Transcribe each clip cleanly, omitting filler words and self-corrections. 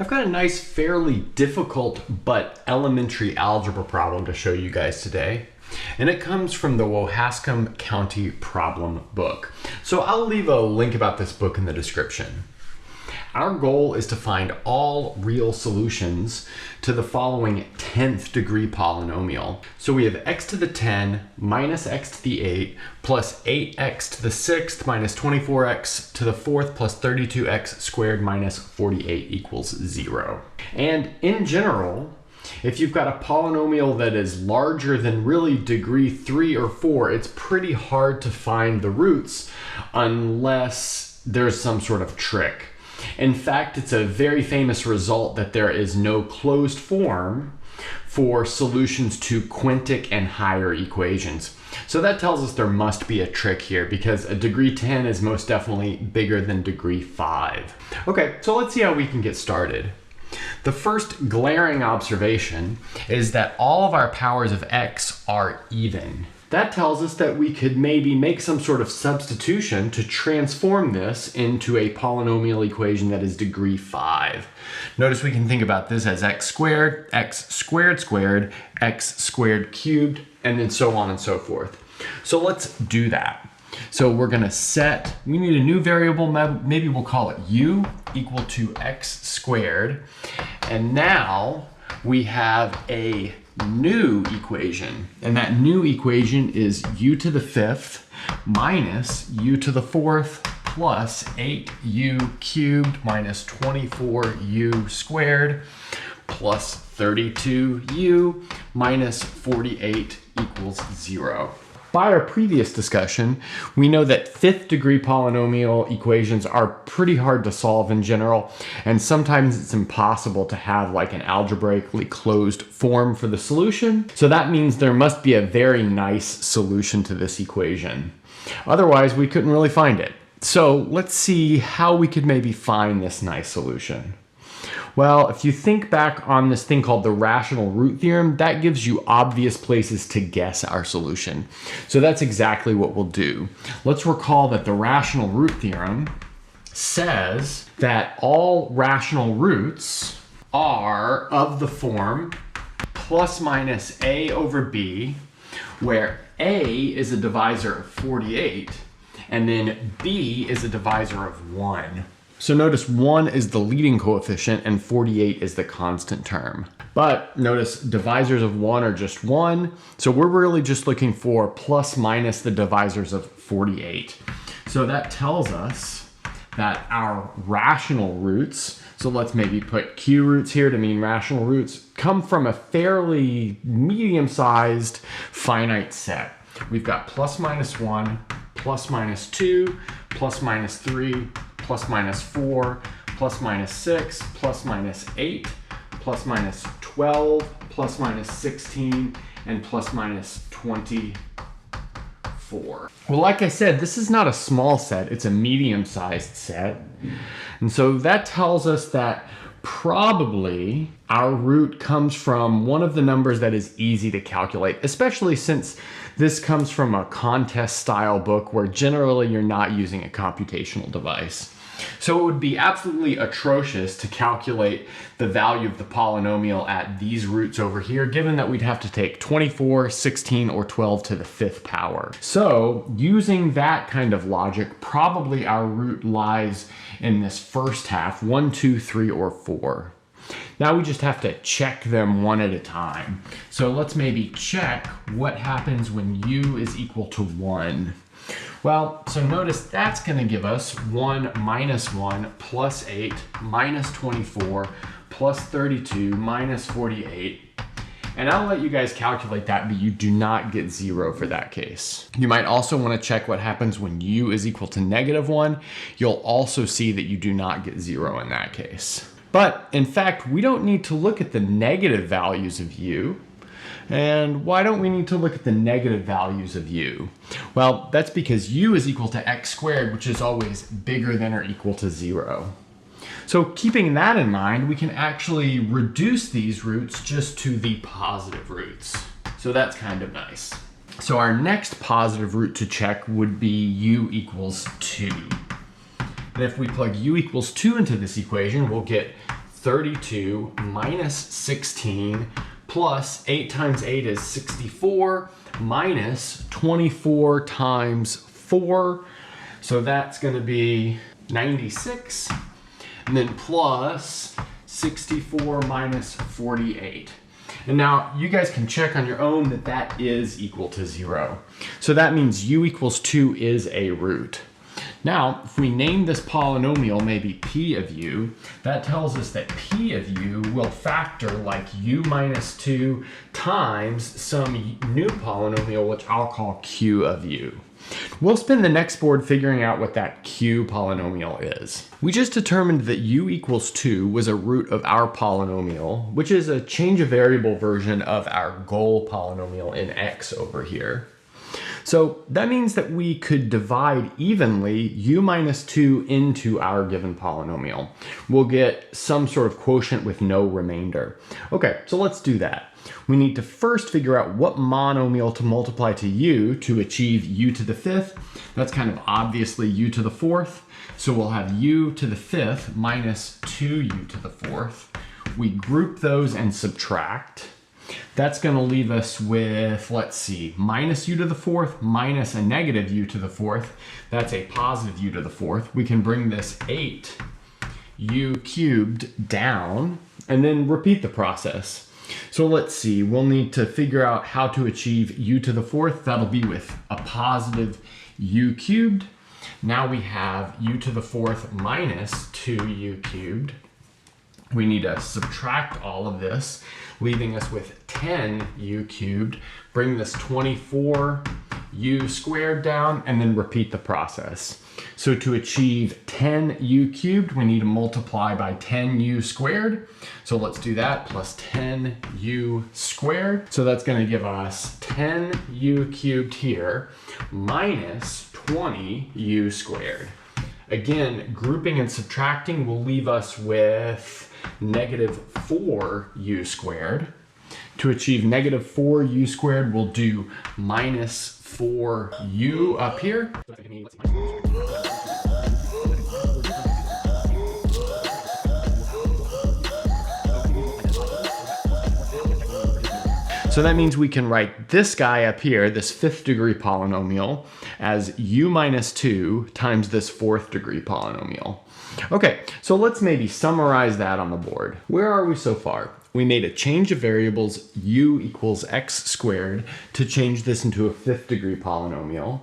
I've got a nice, fairly difficult but elementary algebra problem to show you guys today. And it comes from the Wahascom County problem book. So I'll leave a link about this book in the description. Our goal is to find all real solutions to the following 10th degree polynomial. So we have x to the 10 minus x to the 8 plus 8x to the 6th minus 24x to the 4th plus 32x squared minus 48 equals 0. And in general, if you've got a polynomial that is larger than really degree 3 or 4, it's pretty hard to find the roots unless there's some sort of trick. In fact, it's a very famous result that there is no closed form for solutions to quintic and higher equations. So that tells us there must be a trick here because a degree 10 is most definitely bigger than degree 5. Okay, so let's see how we can get started. The first glaring observation is that all of our powers of x are even. That tells us that we could maybe make some sort of substitution to transform this into a polynomial equation that is degree 5. Notice we can think about this as x squared squared, x squared cubed, and then so on and so forth. So let's do that. So we're gonna set, we need a new variable, maybe we'll call it u equal to x squared. And now we have a new equation, and that new equation is u to the 5th minus u to the 4th plus 8u cubed minus 24u squared plus 32u minus 48 equals 0. By our previous discussion, we know that 5th degree polynomial equations are pretty hard to solve in general, and sometimes it's impossible to have like an algebraically closed form for the solution. So that means there must be a very nice solution to this equation. Otherwise, we couldn't really find it. So let's see how we could maybe find this nice solution. Well, if you think back on this thing called the rational root theorem, that gives you obvious places to guess our solution. So that's exactly what we'll do. Let's recall that the rational root theorem says that all rational roots are of the form plus minus a over b, where a is a divisor of 48, and then b is a divisor of 1. So notice 1 is the leading coefficient and 48 is the constant term. But notice divisors of 1 are just 1. So we're really just looking for plus minus the divisors of 48. So that tells us that our rational roots, so let's maybe put q roots here to mean rational roots, come from a fairly medium-sized finite set. We've got plus minus 1, plus minus 2, plus minus 3, plus minus 4, plus minus 6, plus minus 8, plus minus 12, plus minus 16, and plus minus 24. Well, like I said, this is not a small set, it's a medium-sized set. And so that tells us that probably our root comes from one of the numbers that is easy to calculate, especially since this comes from a contest style book where generally you're not using a computational device. So it would be absolutely atrocious to calculate the value of the polynomial at these roots over here, given that we'd have to take 24, 16, or 12 to the 5th power. So using that kind of logic, probably our root lies in this first half, 1, 2, 3, or 4. Now we just have to check them one at a time. So let's maybe check what happens when u is equal to 1. Well, so notice that's going to give us 1 minus 1 plus 8 minus 24 plus 32 minus 48. And I'll let you guys calculate that, but you do not get 0 for that case. You might also want to check what happens when u is equal to negative 1. You'll also see that you do not get 0 in that case. But in fact, we don't need to look at the negative values of u. And why don't we need to look at the negative values of u? Well, that's because u is equal to x squared, which is always bigger than or equal to 0. So keeping that in mind, we can actually reduce these roots just to the positive roots. So that's kind of nice. So our next positive root to check would be u equals 2. And if we plug u equals 2 into this equation, we'll get 32 minus 16 plus 8 times 8 is 64 minus 24 times 4. So that's going to be 96. And then plus 64 minus 48. And now you guys can check on your own that that is equal to 0. So that means u equals 2 is a root. Now, if we name this polynomial maybe p of u, that tells us that p of u will factor like u minus 2 times some new polynomial, which I'll call q of u. We'll spend the next board figuring out what that q polynomial is. We just determined that u equals 2 was a root of our polynomial, which is a change of variable version of our goal polynomial in x over here. So that means that we could divide evenly u minus 2 into our given polynomial. We'll get some sort of quotient with no remainder. Okay, so let's do that. We need to first figure out what monomial to multiply to u to achieve u to the 5th. That's kind of obviously u to the 4th. So we'll have u to the 5th minus 2u to the 4th. We group those and subtract. That's going to leave us with, let's see, minus u to the 4th minus a negative u to the 4th. That's a positive u to the 4th. We can bring this 8u cubed down and then repeat the process. So let's see, we'll need to figure out how to achieve u to the 4th. That'll be with a positive u cubed. Now we have u to the 4th minus 2u cubed. We need to subtract all of this, leaving us with 10u cubed. Bring this 24u squared down and then repeat the process. So to achieve 10u cubed, we need to multiply by 10u squared. So let's do that, plus 10u squared. So that's going to give us 10u cubed here minus 20u squared. Again, grouping and subtracting will leave us with negative 4u squared. To achieve negative 4u squared, we'll do minus 4u up here. So that means we can write this guy up here, this 5th degree polynomial, as u minus 2 times this 4th degree polynomial. Okay, so let's maybe summarize that on the board. Where are we so far? We made a change of variables u equals x squared to change this into a 5th degree polynomial.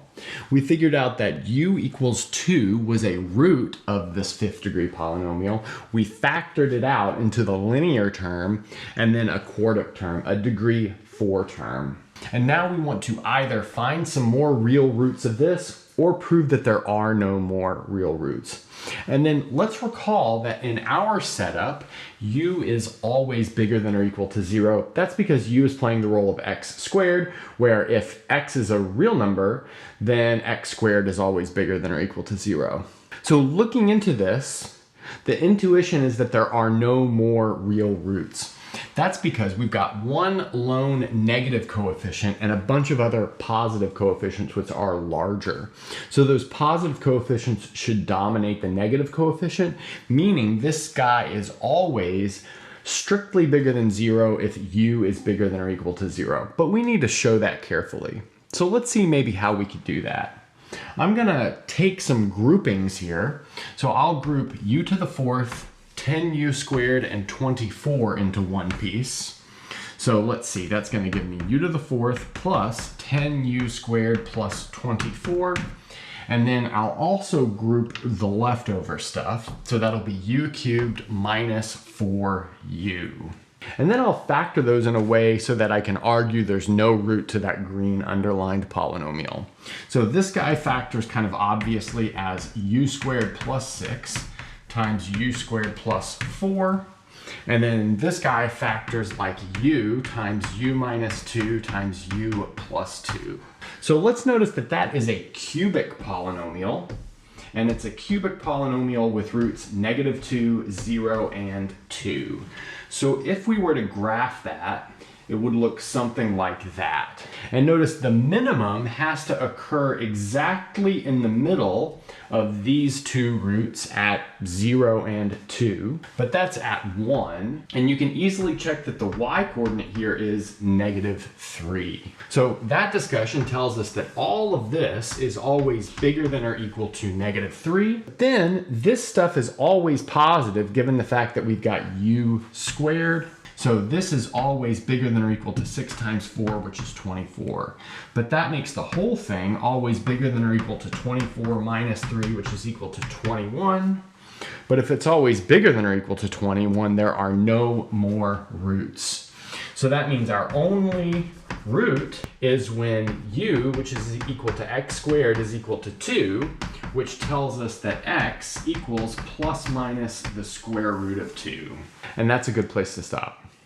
We figured out that u equals 2 was a root of this 5th degree polynomial. We factored it out into the linear term and then a quartic term, a degree 4 term. And now we want to either find some more real roots of this or prove that there are no more real roots. And then let's recall that in our setup, u is always bigger than or equal to 0. That's because u is playing the role of x squared, where if x is a real number, then x squared is always bigger than or equal to 0. So looking into this, the intuition is that there are no more real roots. That's because we've got one lone negative coefficient and a bunch of other positive coefficients which are larger. So those positive coefficients should dominate the negative coefficient, meaning this guy is always strictly bigger than 0 if u is bigger than or equal to 0. But we need to show that carefully. So let's see maybe how we could do that. I'm going to take some groupings here. So I'll group u to the 4th, 10u squared, and 24 into one piece. So let's see, that's going to give me u to the 4th plus 10u squared plus 24. And then I'll also group the leftover stuff. So that'll be u cubed minus 4u. And then I'll factor those in a way so that I can argue there's no root to that green underlined polynomial. So this guy factors kind of obviously as u squared plus 6 times u squared plus 4. And then this guy factors like u times u minus 2 times u plus 2. So let's notice that that is a cubic polynomial. And it's a cubic polynomial with roots -2, 0, and 2. So if we were to graph that, it would look something like that. And notice the minimum has to occur exactly in the middle of these two roots at 0 and 2, but that's at 1. And you can easily check that the y-coordinate here is -3. So that discussion tells us that all of this is always bigger than or equal to -3. Then this stuff is always positive given the fact that we've got u squared. So this is always bigger than or equal to 6 times 4, which is 24. But that makes the whole thing always bigger than or equal to 24 minus 3, which is equal to 21. But if it's always bigger than or equal to 21, there are no more roots. So that means our only root is when u, which is equal to x squared, is equal to 2, which tells us that x equals plus minus the square root of 2. And that's a good place to stop.